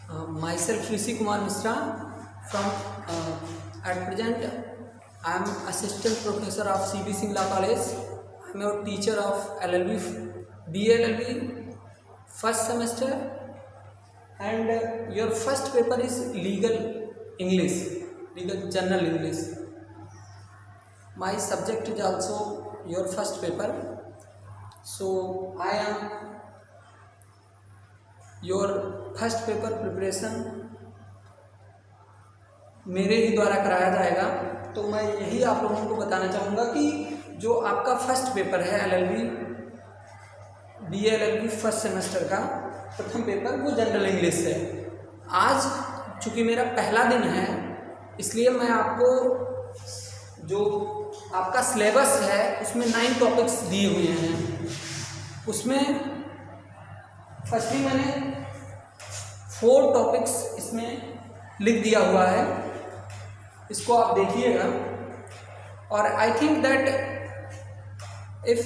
Myself Rishi Kumar Misra from at present I am assistant professor of CB Singla College. I am your teacher of LLB, BA LLB first semester, and your first paper is legal English, legal general English. My subject is also your first paper, so I am your first paper preparation मेरे ही द्वारा कराया जाएगा। तो मैं यही आप लोगों को बताना चाहूँगा कि जो आपका फर्स्ट पेपर है LLB BA LLB first semester का प्रथम पेपर वो जनरल इंग्लिश है। आज चूँकि मेरा पहला दिन है इसलिए मैं आपको जो आपका सिलेबस है उसमें 9 टॉपिक्स दिए हुए हैं। उसमें फर्स्टली मैंने 4 टॉपिक्स इसमें लिख दिया हुआ है, इसको आप देखिएगा। और I think that if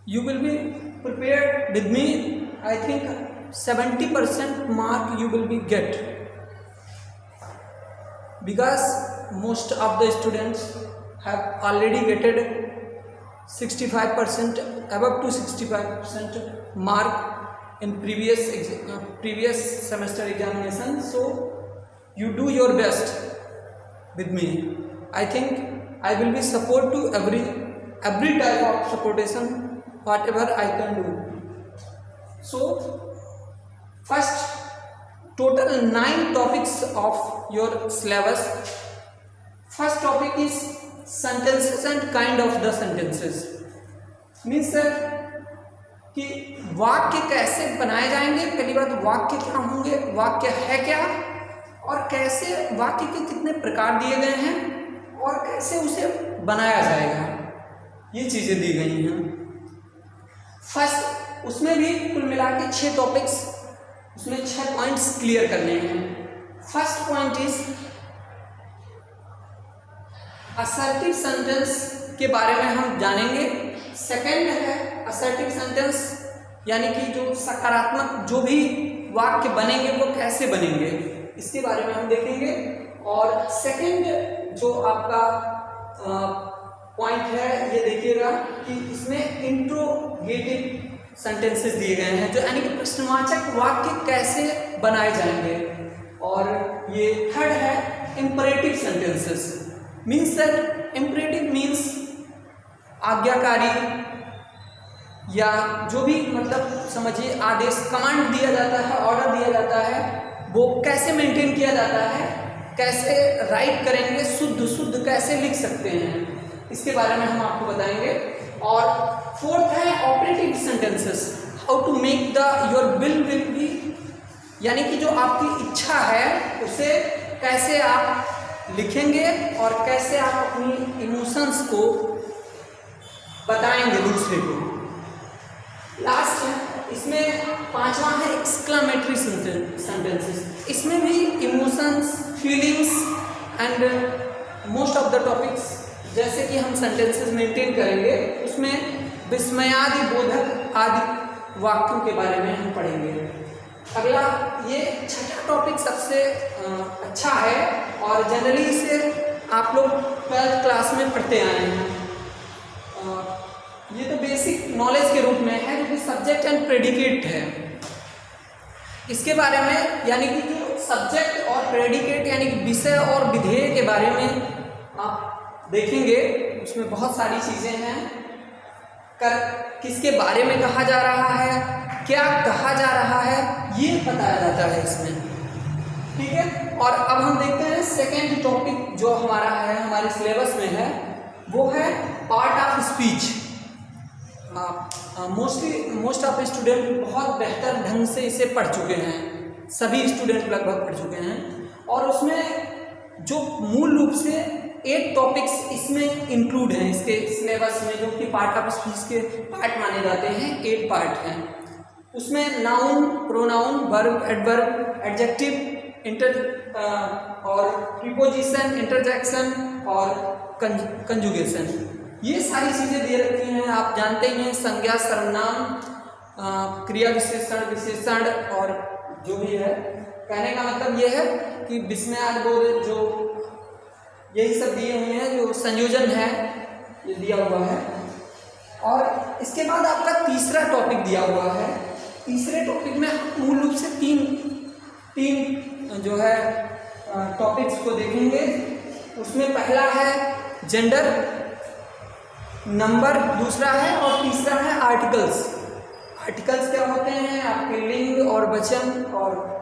you will be prepared with me, I think 70% mark you will be get, because most of the students have already getted 65%, above to 65% mark in previous semester examination. So you do your best with me. I think I will be support to every type of supportation whatever I can do. So first, total 9 topics of your syllabus. First topic is sentences and kind of the sentences. Means that कि वाक्य कैसे बनाए जाएंगे। पहली बात, वाक्य क्या होंगे, वाक्य है क्या, और कैसे वाक्य के कितने प्रकार दिए गए हैं और कैसे उसे बनाया जाएगा, ये चीज़ें दी गई हैं। फर्स्ट, उसमें भी कुल मिला के 6 टॉपिक्स, उसमें 6 पॉइंट्स क्लियर करने हैं। First point is assertive sentence के बारे में हम जानेंगे। सेकंड है असर्टिव सेंटेंस, यानी कि जो सकारात्मक जो भी वाक्य बनेंगे वो कैसे बनेंगे, इसके बारे में हम देखेंगे। और सेकंड जो आपका पॉइंट है ये देखिएगा कि इसमें इंट्रोगेटिव सेंटेंसेस दिए गए हैं, जो यानी कि प्रश्नवाचक वाक्य कैसे बनाए जाएंगे। और ये थर्ड है imperative sentences. Means that imperative means आज्ञाकारी या जो भी मतलब समझिए आदेश, कमांड दिया जाता है, ऑर्डर दिया जाता है, वो कैसे मेंटेन किया जाता है, कैसे राइट करेंगे, शुद्ध कैसे लिख सकते हैं, इसके बारे में हम आपको बताएंगे। और फोर्थ है operative sentences, how to make the your will be, यानी कि जो आपकी इच्छा है उसे कैसे आप लिखेंगे और कैसे आप अपनी इमोशंस को बताएंगे दूसरे को। लास्ट है, इसमें 5वां है एक्सक्लामेटरी सेंटेंसेस। इसमें भी emotions, feelings and most of the topics, जैसे कि हम सेंटेंसेस मेंटेन करेंगे उसमें विस्मयादि बोधक आदि वाक्यों के बारे में हम पढ़ेंगे। अगला, ये 6ठा टॉपिक सबसे अच्छा है और जनरली इसे आप लोग 12th क्लास में पढ़ते आए हैं। ये तो बेसिक नॉलेज के रूप में है, जो कि सब्जेक्ट एंड प्रेडिकेट है। इसके बारे में, यानी कि जो सब्जेक्ट और प्रेडिकेट यानी कि विषय और विधेय के बारे में आप देखेंगे, उसमें बहुत सारी चीज़ें हैं। किसके बारे में कहा जा रहा है, क्या कहा जा रहा है, ये बताया जाता है इसमें। ठीक है। और अब हम देखते हैं सेकेंड टॉपिक जो हमारा है, हमारे सिलेबस में है, वो है part of speech. Most of student बहुत बेहतर ढंग से इसे पढ़ चुके हैं, सभी स्टूडेंट लगभग पढ़ चुके हैं। और उसमें जो मूल रूप से 8 टॉपिक्स इसमें इंक्लूड हैं इसके सिलेबस में, जो कि पार्ट ऑफ स्पीच के पार्ट माने जाते हैं। 8 पार्ट हैं उसमें। Noun, pronoun, verb, adverb, adjective, और प्रीपोजिशन, इंटरजेक्शन और कंजुगेशन, ये सारी चीज़ें दे रखी हैं। आप जानते ही हैं, संज्ञा, सर्वनाम, क्रिया विशेषण, विशेषण और जो भी है, कहने का मतलब ये है कि विस्मयादि बोध जो यही सब दिए हुए हैं, जो संयोजन है ये दिया हुआ है। और इसके बाद आपका तीसरा टॉपिक दिया हुआ है। तीसरे टॉपिक में मूल रूप से तीन जो है टॉपिक्स को देखेंगे। उसमें पहला है जेंडर, नंबर दूसरा है, और तीसरा है आर्टिकल्स। आर्टिकल्स क्या होते हैं? आपके लिंग और वचन, और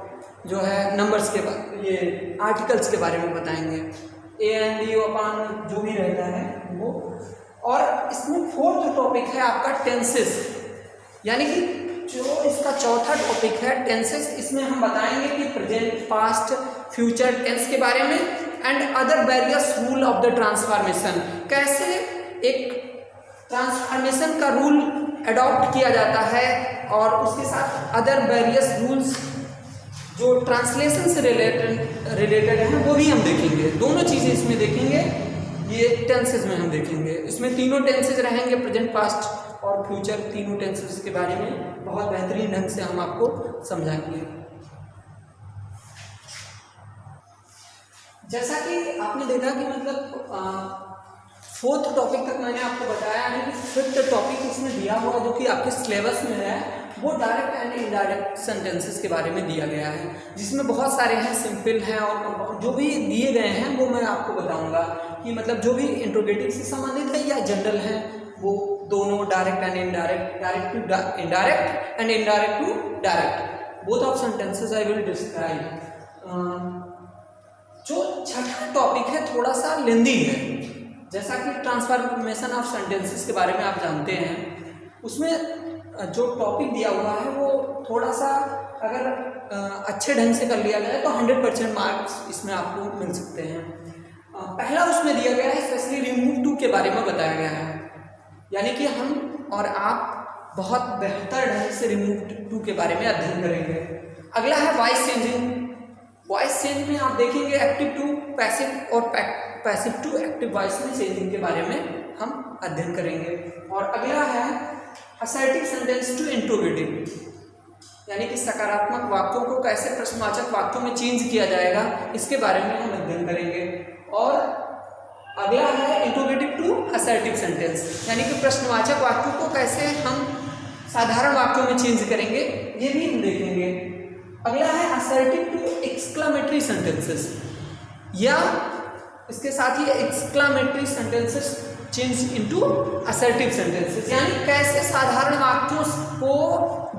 जो है नंबर्स के बाद ये आर्टिकल्स के बारे में बताएंगे, ए एन डी अपान जो भी रहता है वो। और इसमें फोर्थ टॉपिक है आपका टेंसेस, यानी कि जो इसका चौथा टॉपिक है टेंसेस। इसमें हम बताएंगे कि प्रेजेंट, पास्ट, फ्यूचर टेंस के बारे में, and other various rule of the transformation, कैसे एक ट्रांसफॉर्मेशन का रूल अडॉप्ट किया जाता है, और उसके साथ अदर वेरियस रूल्स जो ट्रांसलेशन से रिलेटेड हैं वो भी हम देखेंगे। दोनों चीज़ें इसमें देखेंगे, ये टेंसेस में हम देखेंगे। इसमें तीनों टेंसेस रहेंगे, प्रेजेंट, पास्ट और फ्यूचर, तीनों टेंसेस के बारे में बहुत बेहतरीन ढंग से हम आपको समझाएंगे। जैसा कि आपने देखा कि मतलब फोर्थ टॉपिक तक मैंने आपको बताया है कि फिफ्थ टॉपिक इसमें दिया हुआ जो कि आपके सिलेबस में है वो डायरेक्ट एंड इनडायरेक्ट सेंटेंसेस के बारे में दिया गया है, जिसमें बहुत सारे हैं, सिंपल हैं, और जो भी दिए गए हैं वो मैं आपको बताऊंगा कि मतलब जो भी इंट्रोगेटिव से संबंधित है या जनरल है, वो दोनों direct and indirect, direct to indirect and indirect to direct, both of sentences I will describe. जो छठा टॉपिक है थोड़ा सा लेंदी है, जैसा कि ट्रांसफॉर्मेशन ऑफ सेंटेंसेस के बारे में आप जानते हैं। उसमें जो टॉपिक दिया हुआ है वो थोड़ा सा अगर अच्छे ढंग से कर लिया जाए तो 100% मार्क्स इसमें आपको मिल सकते हैं। पहला उसमें दिया गया है स्पेशली रिमूव टू के बारे में बताया गया है, यानी कि हम और आप बहुत बेहतर ढंग से रिमूव टू के बारे में अध्ययन करेंगे। अगला है वॉइस चेंजिंग। वॉइस चेंज में आप देखेंगे एक्टिव टू पैसिव और पैसिव टू एक्टिव वॉइस में चेंजिंग के बारे में हम अध्ययन करेंगे। और अगला है असर्टिव सेंटेंस टू इंट्रोगेटिव, यानी कि सकारात्मक वाक्यों को कैसे प्रश्नवाचक वाक्यों में चेंज किया जाएगा, इसके बारे में हम अध्ययन करेंगे। और अगला है इंट्रोगेटिव टू असर्टिव सेंटेंस, यानी कि प्रश्नवाचक वाक्यों को कैसे हम साधारण वाक्यों में चेंज करेंगे, ये भी हम देखेंगे। अगला है असर्टिव टू एक्सक्लामेटरी सेंटेंसेस, या इसके साथ ही exclamatory sentences change into assertive sentences, यानी कैसे साधारण वाक्यों को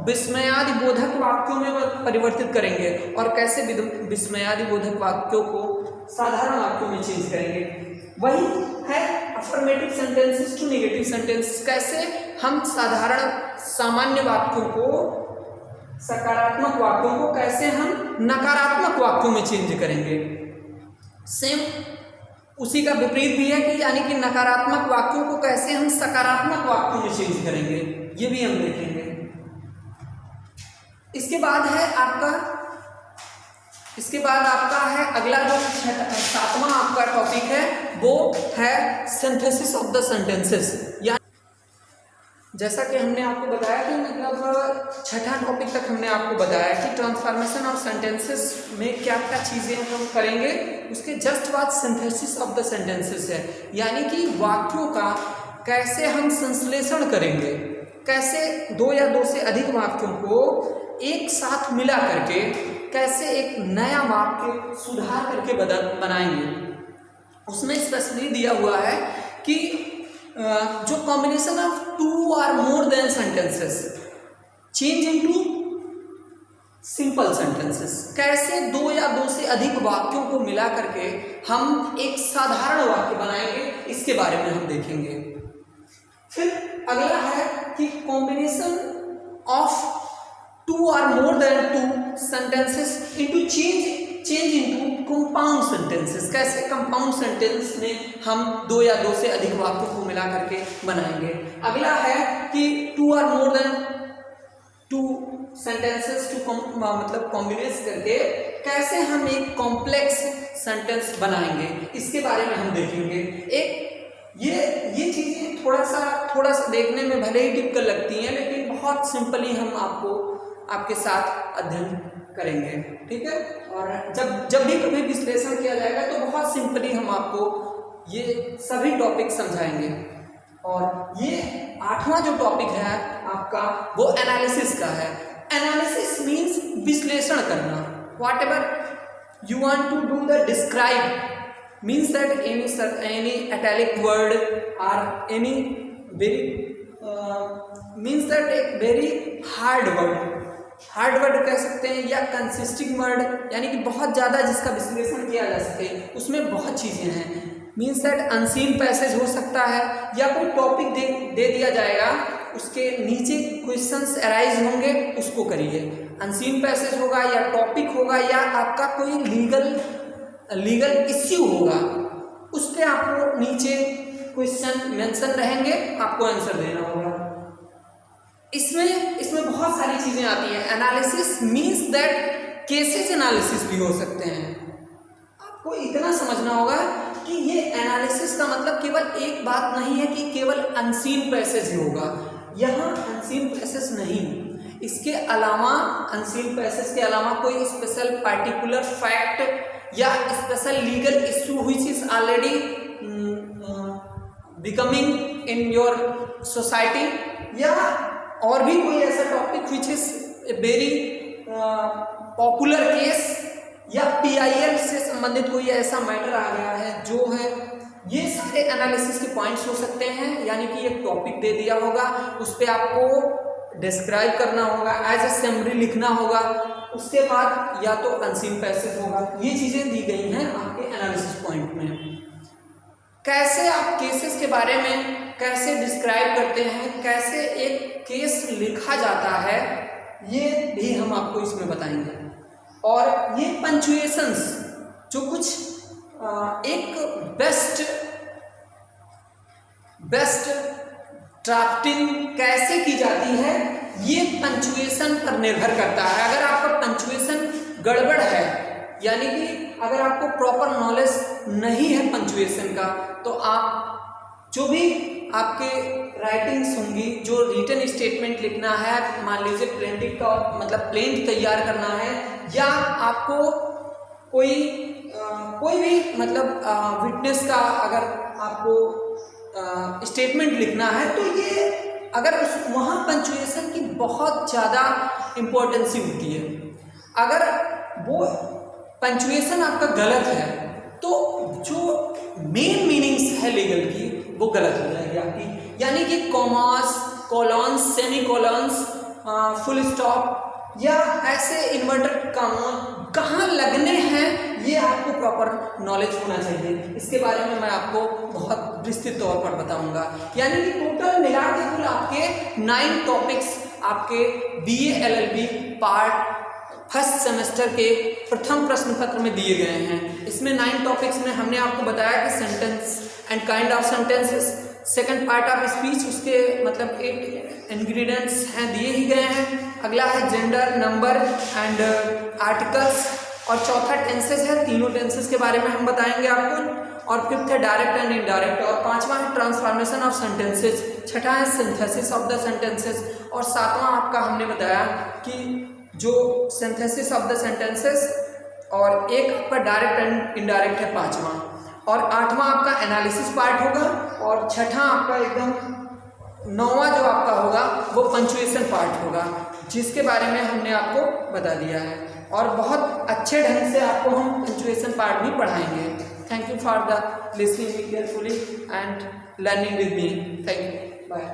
विस्मयादि बोधक वाक्यों में परिवर्तित करेंगे और कैसे विस्मयादि बोधक वाक्यों को साधारण वाक्यों में चेंज करेंगे। वही है affirmative sentences to negative sentence, कैसे हम साधारण सामान्य वाक्यों को, सकारात्मक वाक्यों को कैसे हम नकारात्मक वाक्यों में चेंज करेंगे। सेम उसी का विपरीत भी है कि यानी कि नकारात्मक वाक्यों को कैसे हम सकारात्मक वाक्यों में चेंज करेंगे, ये भी हम देखेंगे। इसके बाद आपका है अगला जो सातवां आपका टॉपिक है वो है सिंथेसिस ऑफ द सेंटेंसेस। या जैसा कि हमने आपको बताया कि मतलब छठा टॉपिक तक हमने आपको बताया कि ट्रांसफॉर्मेशन ऑफ सेंटेंसेस में क्या क्या चीज़ें हम करेंगे, उसके जस्ट बाद सिंथेसिस ऑफ द सेंटेंसेस है, यानी कि वाक्यों का कैसे हम संश्लेषण करेंगे, कैसे दो या दो से अधिक वाक्यों को एक साथ मिला करके कैसे एक नया वाक्य सुधार करके बनाएंगे। उसमें स्पेशली दिया हुआ है कि जो कॉम्बिनेशन ऑफ टू और more then sentences change into simple sentences, कैसे दो या दो से अधिक वाक्यों को मिला करके हम एक साधारण वाक्य बनाएंगे, इसके बारे में हम देखेंगे। फिर अगला है कि कॉम्बिनेशन ऑफ टू और more than two sentences into change into compound sentences, कैसे कंपाउंड सेंटेंस में हम दो या दो से अधिक वाक्यों को मिला करके बनाएंगे। अगला है कि टू और more than two sentences to मतलब कॉम्बिनेट करके कैसे हम एक कॉम्प्लेक्स सेंटेंस बनाएंगे, इसके बारे में हम देखेंगे। ये चीज़ें थोड़ा सा देखने में भले ही टिपिकल लगती हैं, लेकिन बहुत सिंपली हम आपको आपके साथ अध्ययन करेंगे, ठीक है। और जब भी कभी विश्लेषण किया जाएगा तो बहुत सिंपली हम आपको ये सभी टॉपिक समझाएंगे। और ये 8वां जो टॉपिक है आपका वो एनालिसिस का है। एनालिसिस मीन्स विश्लेषण करना। Whatever you want to do the describe means that any italic word or any very means that एक very hard word कह सकते हैं, या consisting word यानी कि बहुत ज़्यादा जिसका विश्लेषण किया जा सके, उसमें बहुत चीज़ें हैं। means that unseen passage हो सकता है, या कोई टॉपिक दे दिया जाएगा, उसके नीचे क्वेश्चंस अराइज होंगे, उसको करिए। अनसीन पैसेज होगा या टॉपिक होगा या आपका कोई लीगल इश्यू होगा, उस पर आपको नीचे क्वेश्चन मेंशन रहेंगे, आपको आंसर देना होगा। इसमें बहुत सारी चीजें आती हैं। Analysis means that cases analysis भी हो सकते हैं। आपको इतना समझना होगा कि ये एनालिसिस का मतलब केवल एक बात नहीं है कि केवल अनसीन पैसेज ही होगा। यहाँ अनसीन पैसेज नहीं, इसके अलावा अनसीन पैसेज के अलावा कोई स्पेशल पार्टिकुलर फैक्ट या special legal issue which is already becoming in your society, या और भी कोई ऐसा topic which is very popular case, या PIL से संबंधित कोई ऐसा मैटर आ गया है जो है, ये सारे एनालिसिस के पॉइंट्स हो सकते हैं। यानी कि एक टॉपिक दे दिया होगा, उस पर आपको डिस्क्राइब करना होगा, एज ए समरी लिखना होगा, उसके बाद या तो अनसीन पैसेज होगा। ये चीजें दी गई हैं आपके एनालिसिस पॉइंट में। कैसे आप केसेस के बारे में कैसे डिस्क्राइब करते हैं, कैसे एक केस लिखा जाता है, ये भी हम आपको इसमें बताएंगे। और ये पंचुएशंस जो कुछ एक बेस्ट ड्राफ्टिंग कैसे की जाती है, ये पंचुएशन पर निर्भर करता है। अगर आपका पंचुएशन गड़बड़ है, यानी कि अगर आपको प्रॉपर नॉलेज नहीं है पंचुएशन का, तो आप जो भी आपके राइटिंग्स होंगी, जो रिटन स्टेटमेंट लिखना है, मान लीजिए प्लेंटिव का मतलब प्लेंट तैयार करना है, या आपको कोई भी मतलब विटनेस का अगर आपको स्टेटमेंट लिखना है, तो ये अगर वहाँ पंचुएशन की बहुत ज़्यादा इम्पोर्टेंसी होती है। अगर वो पंचुएशन आपका गलत है तो जो मेन मीनिंग्स है लीगल की वो गलत हो जाएगी आपकी। यानी कि commas, colons, semi colons, full stop या ऐसे इन्वर्टेड कॉमा कहाँ लगने हैं, ये आपको प्रॉपर नॉलेज होना चाहिए। इसके बारे में मैं आपको बहुत विस्तृत तौर पर बताऊंगा। यानी कि टोटल मिला के कुल आपके 9 टॉपिक्स आपके BA LLB part first semester के प्रथम प्रश्न पत्र में दिए गए हैं। इसमें 9 टॉपिक्स में हमने आपको बताया कि sentence and kind of sentences, second part of speech, उसके मतलब 8 इंग्रेडिएंट्स हैं, दिए ही गए हैं। अगला है जेंडर, नंबर एंड आर्टिकल्स, और चौथा टेंसेस है। तीनों टेंसेस के बारे में हम बताएंगे आपको। और फिफ्थ है डायरेक्ट एंड इनडायरेक्ट, और पांचवा है ट्रांसफॉर्मेशन ऑफ सेंटेंसेस, छठा है सिंथेसिस ऑफ द सेंटेंसेस, और सातवां आपका हमने बताया कि जो सिंथेसिस ऑफ द सेंटेंसेस, और एक आपका डायरेक्ट एंड इनडायरेक्ट है पांचवा, और आठवां आपका एनालिसिस पार्ट होगा, और छठा आपका एकदम नौवां जो आपका होगा वो पंचुएशन पार्ट होगा, जिसके बारे में हमने आपको बता दिया है। और बहुत अच्छे ढंग से आपको हम पंचुएशन पार्ट भी पढ़ाएंगे। Thank you for the listening carefully and learning with me. Thank you, bye.